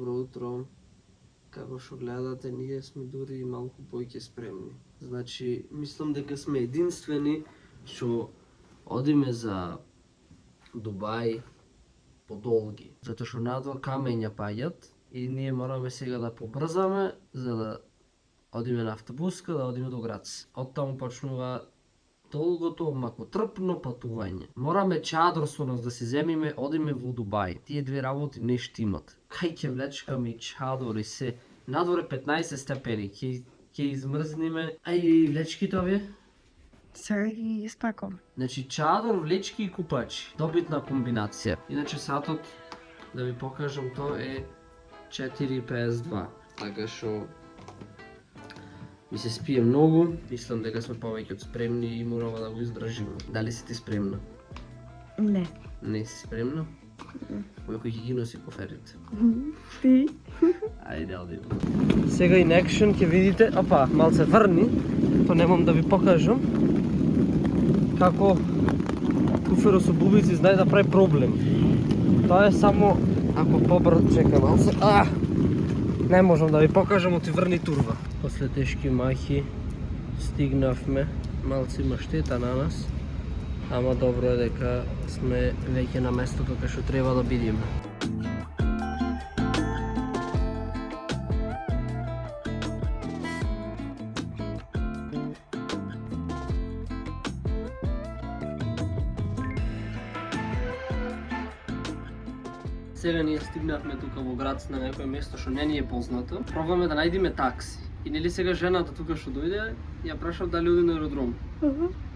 Добро утро. Како што гледате, ние сме дури и малку поиќе спремни. Значи, мислам дека сме единствени што одиме за Дубај по долги. Затоа што надвор камења паѓат и ние мораме сега да побрзаме за да одиме на автобуска, да одиме до Грац. Оттаму почнува долгото, макотрпно патување. Мораме чадор со нас да си земиме, одиме во Дубај. Тие две работи не штимат. Кај ќе влечкаме и чадор и се. Надвор е 15 степени, ќе измрзниме. Ај, влечките овие? Сега ги испакам. Значи чадор, влечки и купачи. Добитна комбинација. Иначе сатот, да ви покажам, то е 4,52. Така што ми се спие многу, мислам дека сме повеќе од спремни и мораме да го издржиме. Дали си ти спремна? Не. Не си спремна? Кој ќе ги носи коферите? Ти? Ајде, одиме. Сега in action ќе видите, опа, малце врни, то немам да ви покажам, како куферот со бубици знае да прави проблем. Тоа е само ако побрзо, чекај малце, не можам да ви покажам, оти врни турва. После тешки махи стигнавме, малце има штета на нас, ама добро е дека сме веќе на местото кај што треба да бидеме. Сега ние стигнавме тука во Грац на некое место што не ни е познато. Пробаме да најдеме такси. И нели сега жената тука што дојде, ја прашав дали оди на аеродром.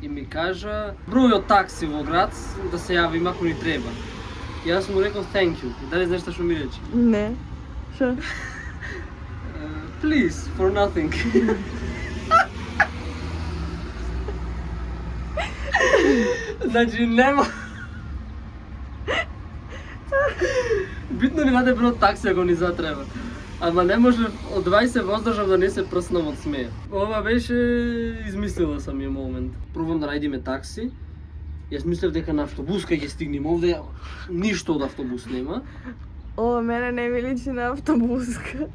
И ми кажа бројот такси во Грац да се јавим ако ни треба. И јас му реков thank you. И дали знаеш што ми рече? Не. Шо? Please, for nothing. Значи нема. Битно ни даде број такси ако ни затреба. Ама не може од 20 воздржав да не се прснам од смеја. Ова беше измислила самиот момент. Пробам да најдеме такси. Јас мислев дека на автобуска ќе стигнем овде, ништо од автобус нема. Ова мене не ми личи на автобуска.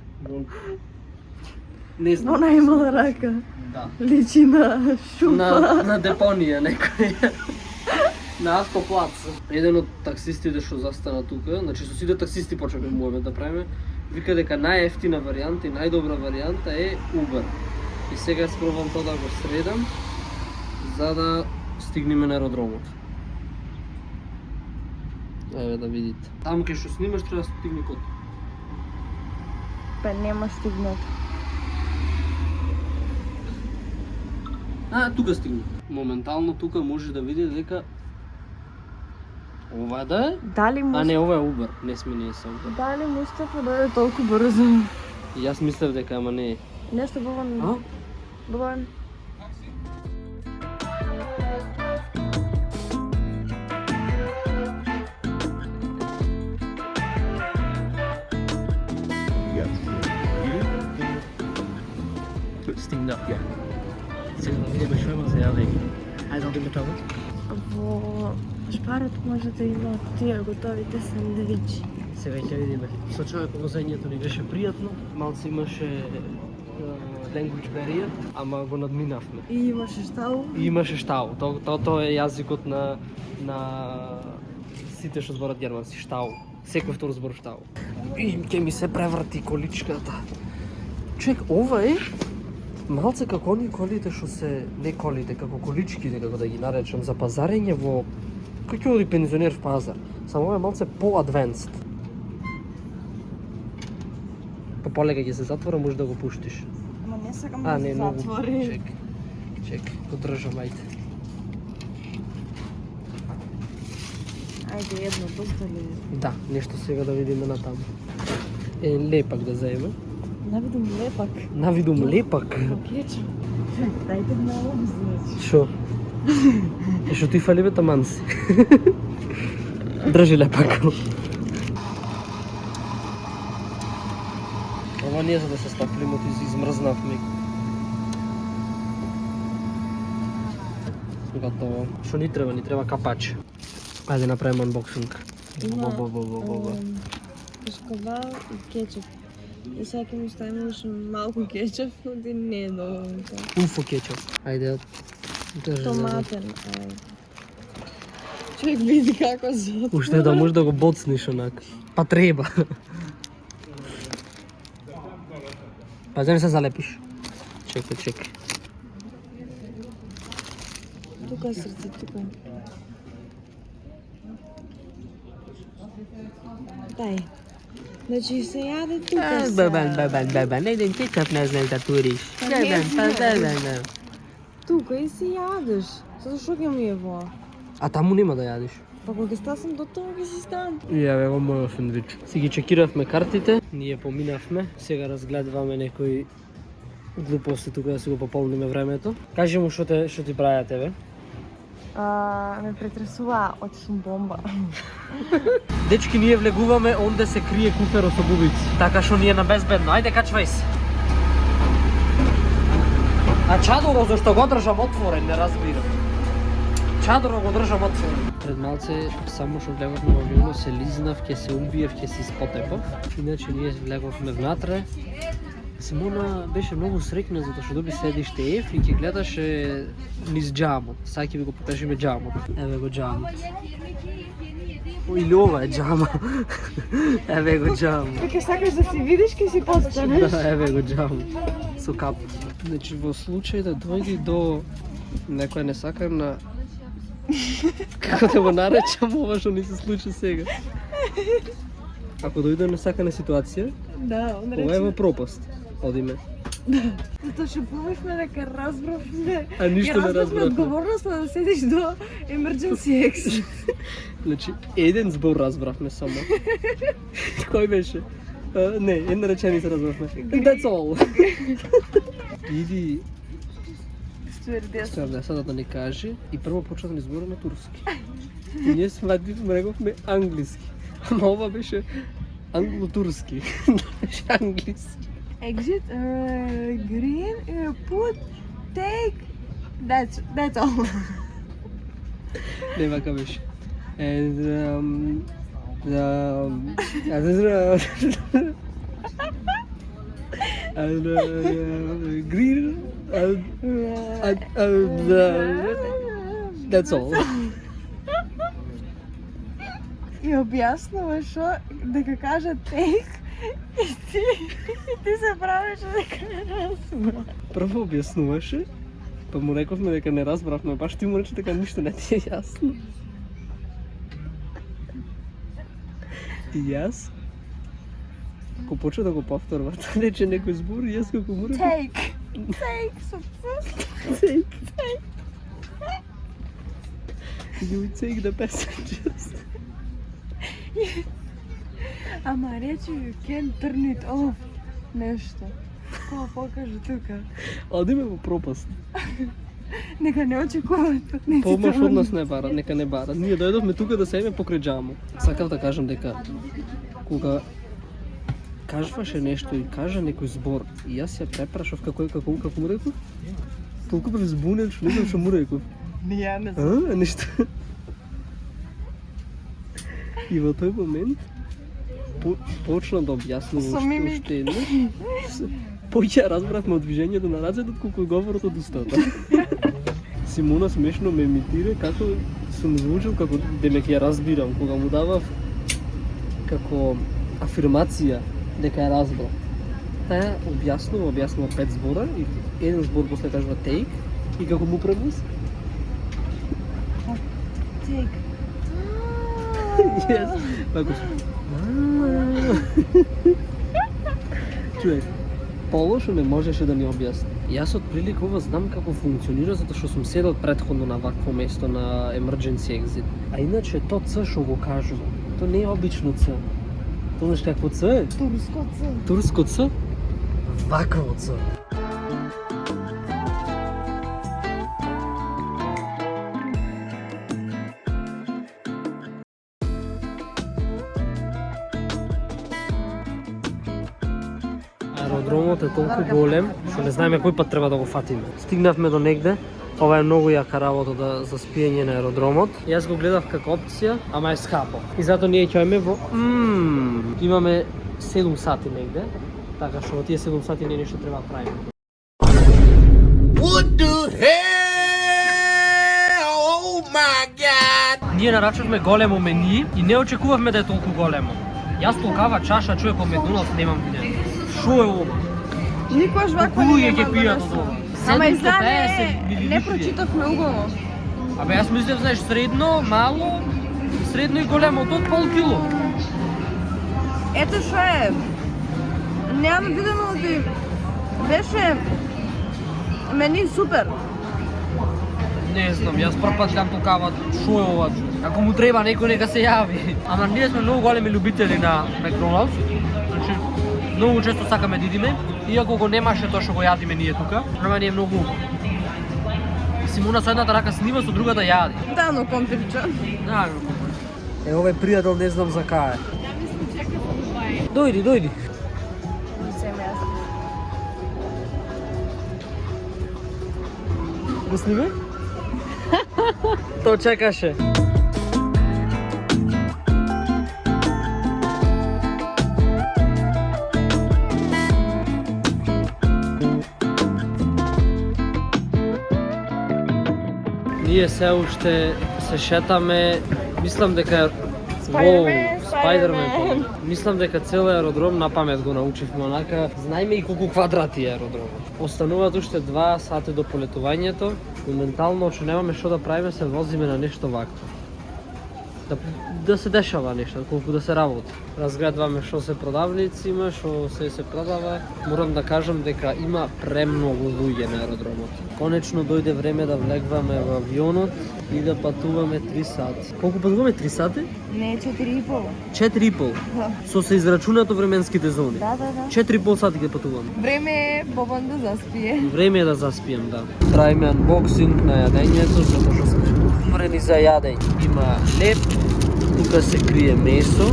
Не знам. Она имала рака. Да. Личи на шупа. На депонија некоја. На автоплац. Еден од таксистите што застана тука, значи со сите таксисти почнавме муабет да правиме, вика дека најефтина варијанта и најдобра варијанта е Uber. И сега спробам тоа да го средам за да стигнеме на аеродромот. Еве да видите. Таму кај што снимаш треба да стигне код. Па нема стигнат. Тука стигна. Моментално тука може да видите дека ова да е? Дали му Не, ова е Uber, не сме ние се Uber. Дали Мустафа дојде толку брзо? И јас мислев дека ама не е. Нешто Боган. Боган. Стигна. Сега да видиме што има за јаде. Ајде да одиме таму. Во шпарот може да има тие готовите сандвичи. Сега ќе видиме. Со човекот возењето ни беше пријатно, малце имаше language barrier, ама го надминавме. И имаше штау. И имаше штау. Тоа е јазикот на сите што зборат германски, штау. Секој втор збор штау. И ќе ми се преврти количката. Чек, ова е малце како они колите што се, не колите, како количките, како да ги наречам, за пазарење во... Кој ќе оди пензионер в пазар? Само ова е малце по-адвенст. Полека ќе се затвора, може да го пуштиш. Ама не сакам да се затвори. Чек, го држам, ајде. Ајде едно дозволи. Да, нешто сега да видиме на таму. Лепак да заеме. Навидум лепак. Навидум лепак? Кечо. Дајте малку значи. Шо? Што ти фали бе таман си? Држи лепак. Ова не е за да се стаплиме, ти измрзнавме. Готово. Што ни треба? Ни треба капач. Ајде направиме анбоксинг. кашкавал и кетчуп. И сега ќе му ставим уште малку кетчуп, но ти не е доволно тоа. Уфо кетчуп. Ајде. Томатен, човек види како зот. Уште да можеш да го боцниш онак. Па треба. Па да не се залепиш. Чекай. Тука е срце, тука. Дай. Значи се јаде тука се. Бебен, не идем кетчуп не знаеш да туриш. Бебен. Тука и се јадеш. Зато што ќе ми е во? А таму нема да јадиш. Па кога стасам до тоа ќе си стан. Ја бе, го мојот сендвич. Си ги чекиравме картите, ние поминавме, сега разгледуваме некои глупости тука да си го пополниме времето. Кажи му што ти правиа тебе. Ме претресува, отишам бомба. Дечки, ние влегуваме онде се крие куферот со бубици. Така што ние на безбедно. Ајде, качвај се. А чадоро зашто го држам отворен, не разбирам. Чадоро го држам отворен. Пред малце само што влеговме во авионот се лизнав, ќе се убиев, ќе се испотепав. Иначе ние влеговме внатре. Симона беше многу среќна затоа што доби седиште Еф и ќе гледаше низ џамот. Сега ќе ви го покажеме џамот. Еве го џамот. Или ова е џама. Еве го џамот. Веќе сакаш да си видиш, ќе си постанеш. Да, еве го џамот. Со кап. Значи во случај да дојди до некоја несакана како да го наречам ова што ни се случи сега. Ако дојде несакана ситуација, Да, он ова е во пропаст. Одиме. Затоа што помислевме дека разбравме. А ништо не разбравме. Одговорноста да седиш до emergency exit. Значи, еден збор разбравме само. Кој беше? Не, една реченица разбравме. That's all. Иди стюардесата да ни каже и прво почна да ни збори на турски. И ние свативме, рековме англиски. Ама ова беше англо-турски. Беше англиски. Exit, green, put, take, that's all. Не, вака беше. And, green, that's all. И објаснува што дека кажа take и ти се правиш дека не разбра. Прво објаснуваше, па му рековме дека не разбравме, баш ти му рече дека ништо не ти е јасно. И јас, ако почна да го повторува, тоа рече некој збор и јас како му реков... Take, со Take. You take the passengers. Ама рече you can turn it off. Нешто. Кога покажа тука. Одиме во пропаст. Нека не очекуваат патниците. Помаш од нас не барат, нека не барат. Ние дојдовме тука да седиме покрај џамот. Сакав да кажам дека кога кажваше нешто и кажа некој збор и јас ја препрашав како му реков? Толку бев збунен што не знам што му реков. Не, ја не знам. Нешто. И во тој момент почна да објаснува уште еднаш. Поќе разбравме од движењето на рацете отколку говорот од устата. Симона смешно ме имитира како сум звучал како дека ја разбирам кога му давав како афирмација дека ја разбрав. Таа објаснува 5 збора и еден збор после кажува take и како му превоз? Take. Yes. Како човек, полошо не можеше да ни објасни. Јас од прилика ова знам како функционира затоа што сум седел претходно на вакво место на emergency exit. А иначе то Ц што го кажува, то не е обично Ц. То знаеш какво Ц е? Турско Ц. Турско Ц? Вакво Ц. Аеродромот е толку голем, што не знаеме кој пат треба да го фатиме. Стигнавме до негде Ова е многу јака работа за спиење на аеродромот. Јас го гледав како опција, ама е скапо. И затоа ние ќе во имаме 7 сати негде. Така што во тие 7 сати не нешто треба да правиме. What the hell? Oh my god! Ние нарачавме големо мени и не очекувавме да е толку големо. Јас толкава чаша човек од Макдоналдс немам виден. Шо е ова? Никош вако Колку луѓе нема ќе да пијат несу. од ова? Ама 750 изгледа не милилитри. прочитавме уголо. Абе јас мислев, знаеш, средно, мало, средно и големо, од пол кило. Ето што е. Нема видено оди. Беше мени супер. Не знам, јас прв пат гледам толкава, шо е ова? Ако му треба некој нека се јави. Ама ние сме многу големи љубители на Макдоналдс. Значи, многу често сакаме да идиме, иако го немаше тоа што го јадиме ние тука. Ама ни е многу убаво. Симона со едната рака снима, со другата јади. Да, но компирча. Да, е, овој пријател не знам за кај е. Дојди, дојди. Го снимај? Тоа чекаше. Ние се уште се шетаме, мислам дека Спајдермен. Мислам дека цел аеродром на памет го научивме онака. Знаеме и колку квадрати е аеродромот. Остануваат уште 2 сати до полетувањето. Моментално што немаме што да правиме, се возиме на нешто вакво. Да се дешава нешто, колку да се работи. Разгледваме што се продавници има, што се продава. Морам да кажам дека има премногу луѓе на аеродромот. Конечно дојде време да влегваме во авионот и да патуваме 3 сати. Колку патуваме? 3 сати? Не, 4,5. 4,5. Да. Со се израчунато временските зони. Да, да, да. 4,5 сати ќе патуваме. Време е Бобан да заспие. Време е да заспием, да. Правиме анбоксинг на јадењето, затоа што сме уморени за јадење. Има леп, тука се крие месо.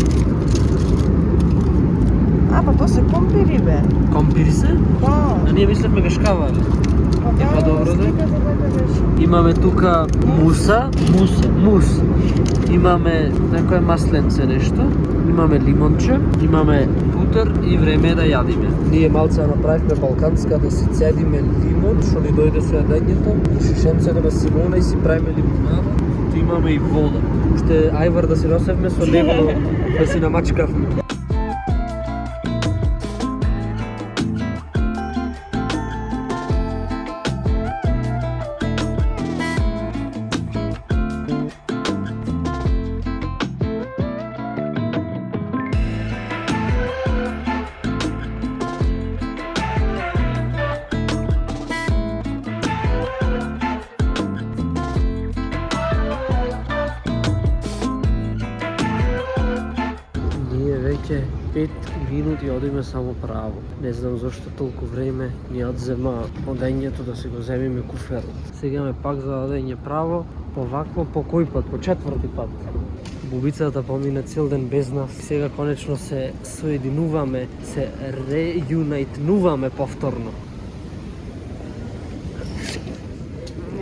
А, па то се компири, бе. Компири се? Да. А ние мислевме кашкавали. Па добро, да. Сликата така беше. Имаме тука мус. Имаме некое масленце нешто. Имаме лимонче, имаме бутер и време е да јадиме. Ние малце направивме балканска да си цедиме лимон, што ни дојде со јадењето. Шишенцето на Симона и си правиме лимонада. Ту имаме и вода. Уште ајвар да си носевме со него да си намачкавме. Веќе 5 минути одиме само право. Не знам зашто толку време ни одзема одењето да си го земиме куферот. Сега ме пак за одење право, повакво по кој пат? По 4-ти пат. Бубицата помина цел ден без нас. Сега конечно се соединуваме, се рејунајтнуваме повторно.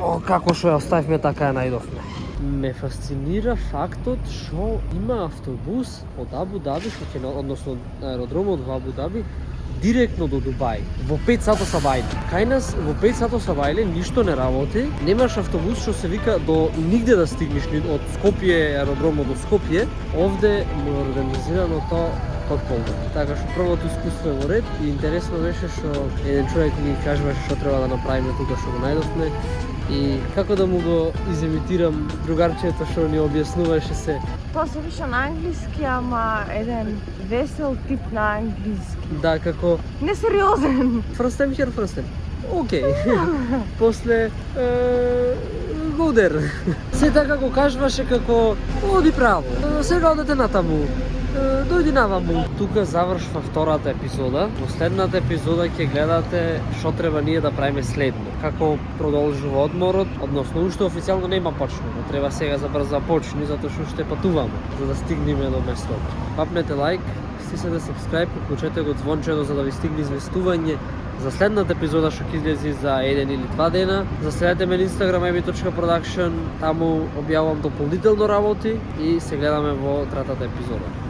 О, како што ја оставивме, така ја најдовме. Ме фасцинира фактот што има автобус од Абу Даби, што ќе односно аеродромот во Абу Даби, директно до Дубај, во 5 сато сабајле. Кај нас во 5 сато сабајле ништо не работи, немаш автобус што се вика до нигде да стигнеш, од Скопје, аеродромот до Скопје, овде му е организирано тоа потполно. Така што првото искуство е во ред и интересно беше што еден човек ни кажуваше што треба да направиме тука што го најдовме. И како да му го изимитирам другарчето што ни објаснуваше се. Тоа се пише на англиски, ама еден весел тип на англиски. Да, како Несериозен. first time here, first time. Океј. После годер. Се така го кажуваше како оди право. Сега одете натаму. Дојди наваму. Тука завршва втората епизода. Во следната епизода ќе гледате што треба ние да правиме следно. Како продолжува одморот, односно уште официјално нема почнено. Треба сега забрзо да почне, затоа што уште патуваме за да стигнеме до местото. Папнете лайк, стиснете subscribe, уклучете го звончето за да ви стигне известување за следната епизода што ќе излезе за 1 или 2 дена. Заследете ме на Instagram emi.production, таму објавувам дополнително работи и се гледаме во третата епизода.